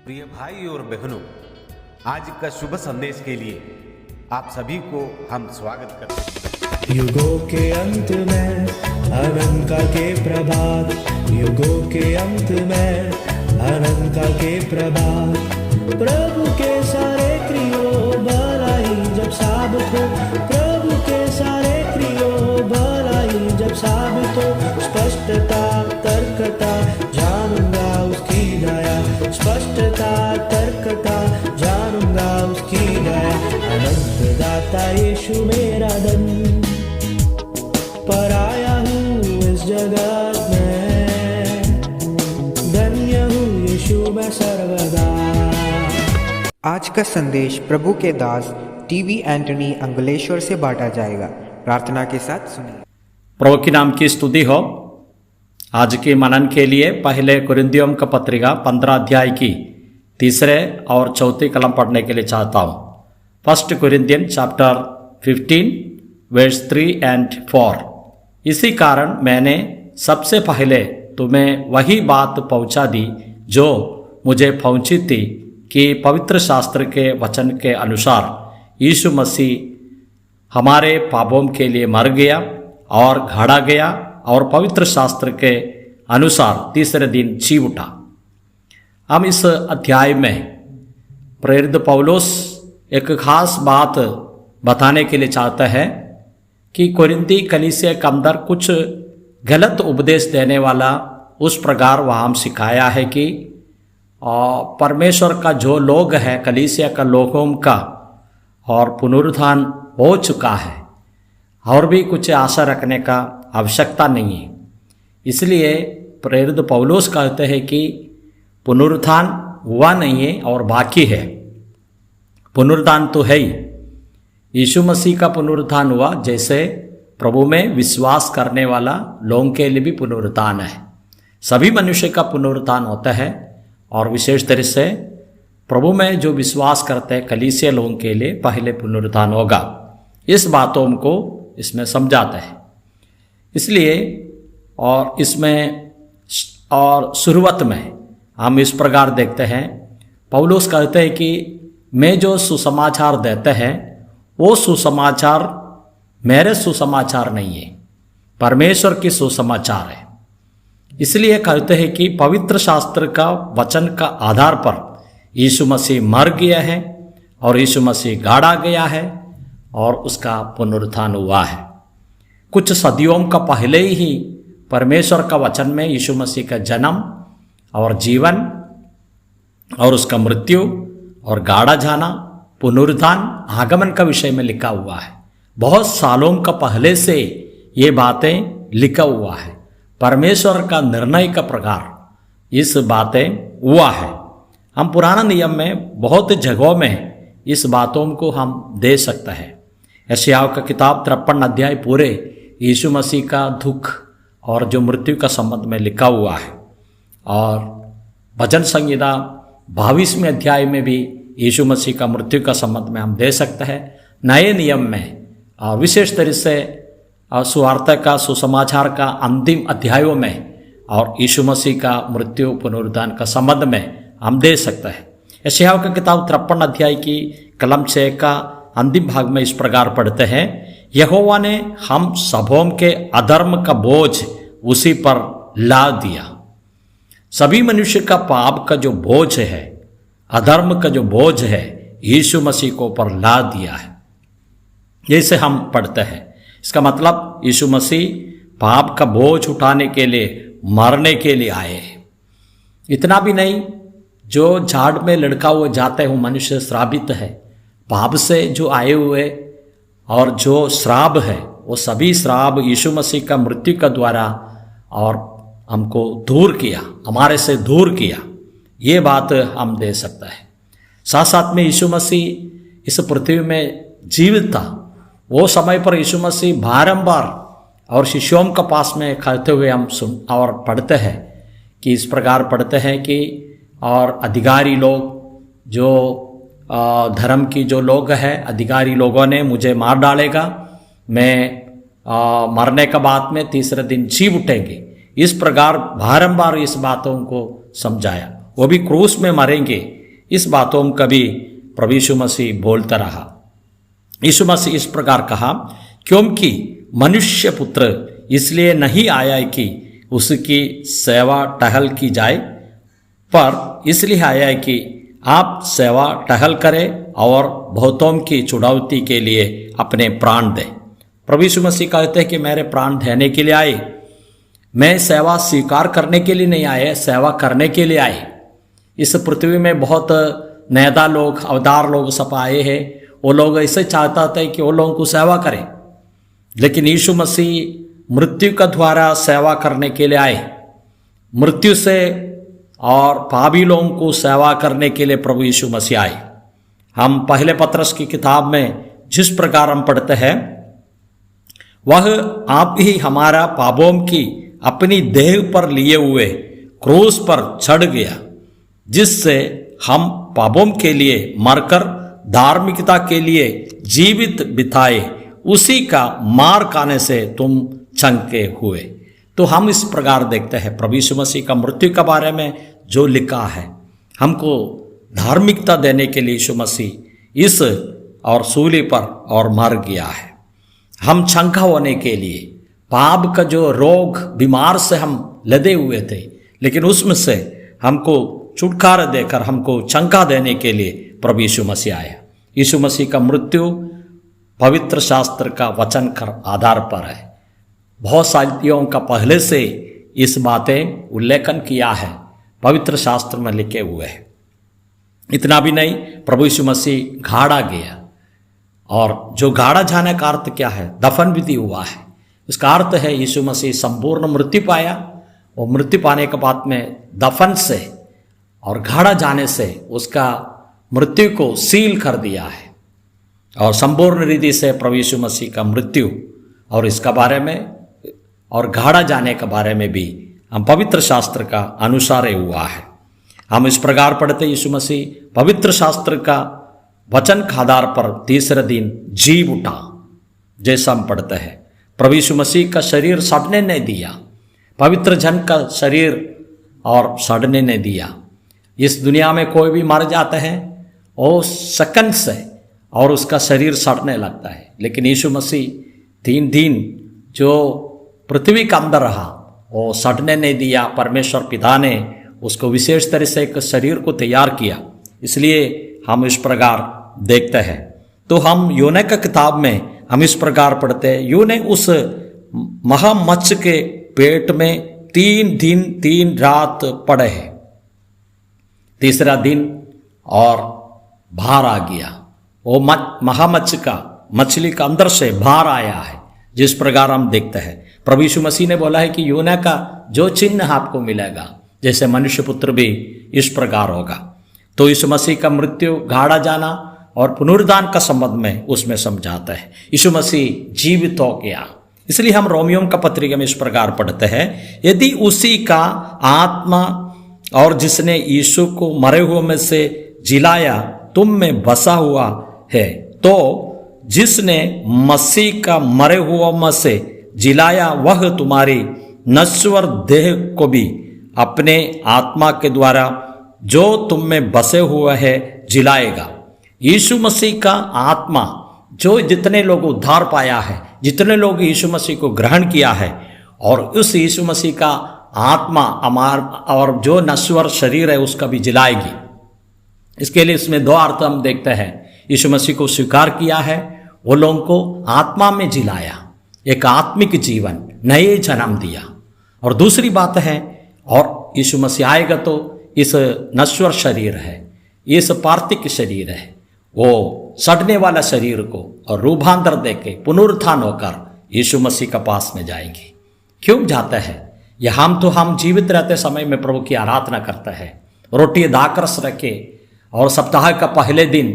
प्रिय भाई और बहनों, आज का शुभ संदेश के लिए आप सभी को हम स्वागत करते हैं। युगों के अंत में अनंत काल के प्रभात, युगों के अंत में अनंत काल के प्रभात। प्रभु के सारे क्रियों भलाई जब साबित हो, प्रभु के सारे क्रियों भलाई जब साबित हो, स्पष्टता तर्कता जानूंगा उसकी दया, स्पष्टता तर्कता जानूंगा उसकी दया। अनंत दाता यीशु मेरा धन, पर आया हूँ इस जगत में, धन्य हूँ यीशु मैं सर्वदा। आज का संदेश प्रभु के दास टीवी एंटनी अंगलेश्वर से बांटा जाएगा। प्रार्थना के साथ सुनिए। प्रभु के नाम की स्तुति हो। आज के मनन के लिए पहले कुरिन्थियों का पत्रिका 15 अध्याय की 3 और 4 कलम पढ़ने के लिए चाहता हूँ। First Corinthian chapter 15 verse 3 and 4। इसी कारण मैंने सबसे पहले तुम्हें वही बात पहुँचा दी जो मुझे पहुँची थी कि पवित्र शास्त्र के वचन के अनुसार यीशु मसीह हमारे पापों के लिए मर गया और गाड़ा गया और पवित्र शास्त्र के अनुसार तीसरे दिन जी उठा। हम इस अध्याय में प्रेरित पौलुस एक खास बात बताने के लिए चाहता है कि कोरिन्थी कलीसिया के अंदर कुछ गलत उपदेश देने वाला उस प्रकार वहाँ सिखाया है कि परमेश्वर का जो लोग है, कलीसिया का लोगों का और पुनरुत्थान हो चुका है और भी कुछ आशा रखने का आवश्यकता नहीं है। इसलिए प्रेरित पौलुस कहते हैं कि पुनरुत्थान हुआ नहीं है और बाकी है। पुनरुत्थान तो है ही, यीशु मसीह का पुनरुत्थान हुआ, जैसे प्रभु में विश्वास करने वाला लोगों के लिए भी पुनरुत्थान है। सभी मनुष्य का पुनरुत्थान होता है और विशेष तरह से प्रभु में जो विश्वास करते हैं कलीसिया लोगों के लिए पहले पुनरुत्थान होगा। इस बातों को इसमें समझाते हैं। इसलिए और इसमें और शुरुआत में हम इस प्रकार देखते हैं, पौलुस कहते हैं कि मैं जो सुसमाचार देते हैं वो सुसमाचार मेरे सुसमाचार नहीं है, परमेश्वर की सुसमाचार है। इसलिए कहते हैं कि पवित्र शास्त्र का वचन का आधार पर यीशु मसीह मर गया है और यीशु मसीह गाड़ा गया है और उसका पुनरुत्थान हुआ है। कुछ सदियों का पहले ही परमेश्वर का वचन में यीशु मसीह का जन्म और जीवन और उसका मृत्यु और गाड़ा जाना, पुनरुत्थान, आगमन का विषय में लिखा हुआ है। बहुत सालों का पहले से ये बातें लिखा हुआ है। परमेश्वर का निर्णय का प्रकार इस बातें हुआ है। हम पुराना नियम में बहुत जगहों में इस बातों को हम दे सकते हैं। यशायाह का किताब 53 अध्याय पूरे यीशु मसीह का दुख और जो मृत्यु का संबंध में लिखा हुआ है। और भजन संहिता 22वें अध्याय में भी यीशु मसीह का मृत्यु का संबंध में हम दे सकते हैं। नए नियम में विशेष तरह से सुवार्ता का सुसमाचार का अंतिम अध्यायों में और यीशु मसीह का मृत्यु पुनरुत्थान का संबंध में हम दे सकते हैं। यशायाह का किताब 53 अध्याय की कलम 6 का अंतिम भाग में इस प्रकार पढ़ते हैं, यहोवा ने हम सबों के अधर्म का बोझ उसी पर ला दिया। सभी मनुष्य का पाप का जो बोझ है, अधर्म का जो बोझ है, यीशु मसीह को ऊपर ला दिया है। जैसे हम पढ़ते हैं, इसका मतलब यीशु मसीह पाप का बोझ उठाने के लिए, मरने के लिए आए हैं। इतना भी नहीं, जो झाड़ में लटका हुए जाते हुए मनुष्य श्रापित है, पाप से जो आए हुए और जो श्राप है, वो सभी श्राप यीशु मसीह का मृत्यु का द्वारा और हमको दूर किया, हमारे से दूर किया। ये बात हम दे सकते हैं। साथ साथ में यीशु मसीह इस पृथ्वी में जीवित था। वो समय पर यीशु मसीह बारंबार और शिष्यों के पास में खड़े हुए हम सुन और पढ़ते हैं कि इस प्रकार पढ़ते हैं कि और अधिकारी लोग जो धर्म की जो लोग हैं, अधिकारी लोगों ने मुझे मार डालेगा, मैं मरने के बाद में तीसरे दिन जी उठेंगे। इस प्रकार बारंबार इस बातों को समझाया वो भी क्रूस में मरेंगे, इस बातों में कभी प्रभु यीशु मसीह बोलता रहा। यीशु मसीह इस प्रकार कहा, क्योंकि मनुष्य पुत्र इसलिए नहीं आया है कि उसकी सेवा टहल की जाए, पर इसलिए आया है कि आप सेवा टहल करें और बहुतों की छुड़ौती के लिए अपने प्राण दें। प्रभु यीशु मसीह कहते हैं कि मेरे प्राण देने के लिए आए, मैं सेवा स्वीकार करने के लिए नहीं आए, सेवा करने के लिए आए। इस पृथ्वी में बहुत नेता लोग, अवतार लोग सब आए हैं, वो लोग ऐसे चाहता थे कि वो लोगों को सेवा करें, लेकिन यीशु मसीह मृत्यु का द्वारा सेवा करने के लिए आए। मृत्यु से और पापी लोगों को सेवा करने के लिए प्रभु यीशु मसीह आए। हम पहले पत्रस की किताब में जिस प्रकार हम पढ़ते हैं, वह आप ही हमारा पापों की अपनी देह पर लिए हुए क्रूस पर चढ़ गया, जिससे हम पापों के लिए मरकर धार्मिकता के लिए जीवित बिताए, उसी का मार खाने से तुम चंके हुए। तो हम इस प्रकार देखते हैं प्रभु यीशु मसीह का मृत्यु के बारे में जो लिखा है, हमको धार्मिकता देने के लिए यीशु मसीह इस और सूली पर और मर गया है। हम चंगा होने के लिए, पाप का जो रोग बीमार से हम लदे हुए थे, लेकिन उसमें से हमको छुटकारा देकर हमको चंगा देने के लिए प्रभु यीशु मसीह आया। यीशु मसीह का मृत्यु पवित्र शास्त्र का वचन का आधार पर है। बहुत साथियों का पहले से इस बातें उल्लेखन किया है, पवित्र शास्त्र में लिखे हुए हैं। इतना भी नहीं, प्रभु यीशु मसीह गाड़ा गया, और जो गाड़ा जाने का अर्थ क्या है? दफन विधि हुआ है। इसका अर्थ है यीशु मसीह संपूर्ण मृत्यु पाया, और मृत्यु पाने के बाद में दफन से और गाड़ा जाने से उसका मृत्यु को सील कर दिया है। और संपूर्ण रीति से प्रभु यीशु मसीह का मृत्यु और इसका बारे में और गाड़ा जाने के बारे में भी हम पवित्र शास्त्र का अनुसार हुआ है। हम इस प्रकार पढ़ते, यीशु मसीह पवित्र शास्त्र का वचन के आधार पर तीसरे दिन जी उठा, जैसा हम पढ़ते हैं। प्रभु यीशु मसीह का शरीर सड़ने नहीं दिया, पवित्र जन का शरीर और सड़ने नहीं दिया। इस दुनिया में कोई भी मर जाते हैं वो सेकंड से और उसका शरीर सड़ने लगता है, लेकिन यीशु मसीह 3 दिन जो पृथ्वी के अंदर रहा वो सड़ने नहीं दिया। परमेश्वर पिता ने उसको विशेष तरह से एक शरीर को तैयार किया, इसलिए हम इस प्रकार देखते हैं। तो हम यूने का किताब में हम इस प्रकार पढ़ते हैं, यूने उस महामत्स्य के पेट में 3 दिन 3 रात पड़े हैं। तीसरा दिन और बाहर आ गया, वो महामत्स्य का मछली का अंदर से बाहर आया है, जिस प्रकार हम देखते हैं। प्रभु यीशु मसीह ने बोला है कि यूना का जो चिन्ह आपको मिलेगा, जैसे मनुष्य पुत्र भी इस प्रकार होगा। तो यीशु मसीह का मृत्यु, गाड़ा जाना और पुनरुद्धान का संबंध में उसमें समझाता है। यीशु मसीह जीवित हो गया, इसलिए हम रोमियो का पत्रिका में इस प्रकार पढ़ते हैं, यदि उसी का आत्मा और जिसने यीशु को मरे हुए में से जिलाया तुम में बसा हुआ है, तो जिसने मसीह का मरे हुआ में से जिलाया वह तुम्हारी नश्वर देह को भी अपने आत्मा के द्वारा जो तुम में बसे हुए है जिलाएगा। यीशु मसीह का आत्मा, जो जितने लोग उद्धार पाया है, जितने लोग यीशु मसीह को ग्रहण किया है, और उस यीशु मसीह का आत्मा और जो नश्वर शरीर है उसका भी जिलाएगी। इसके लिए इसमें 2 अर्थ हम देखते हैं। यीशु मसीह को स्वीकार किया है, वो लोगों को आत्मा में जिलाया, एक आत्मिक जीवन, नए जन्म दिया। और दूसरी बात है, और यीशु मसीह आएगा तो इस नश्वर शरीर है, इस पार्थिव शरीर है, वो सड़ने वाला शरीर को और रूपांतर देके पुनरुत्थान होकर यीशु मसीह के पास में जाएंगे। क्यों जाते हैं? यह हम जीवित रहते समय में प्रभु की आराधना करते हैं, रोटी दाकरस रखे और सप्ताह का पहले दिन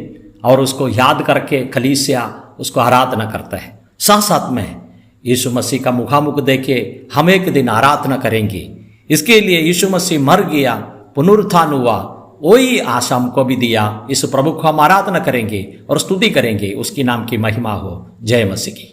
और उसको याद करके कलीसिया उसको आराधना करता है। साथ साथ में यीशु मसीह का मुखामुख देके हम एक दिन आराधना करेंगे। इसके लिए यीशु मसीह मर गया, पुनरुत्थान हुआ, वही आशा हमको भी दिया। इस प्रभु को हम आराधना करेंगे और स्तुति करेंगे, उसकी नाम की महिमा हो। जय मसीह की।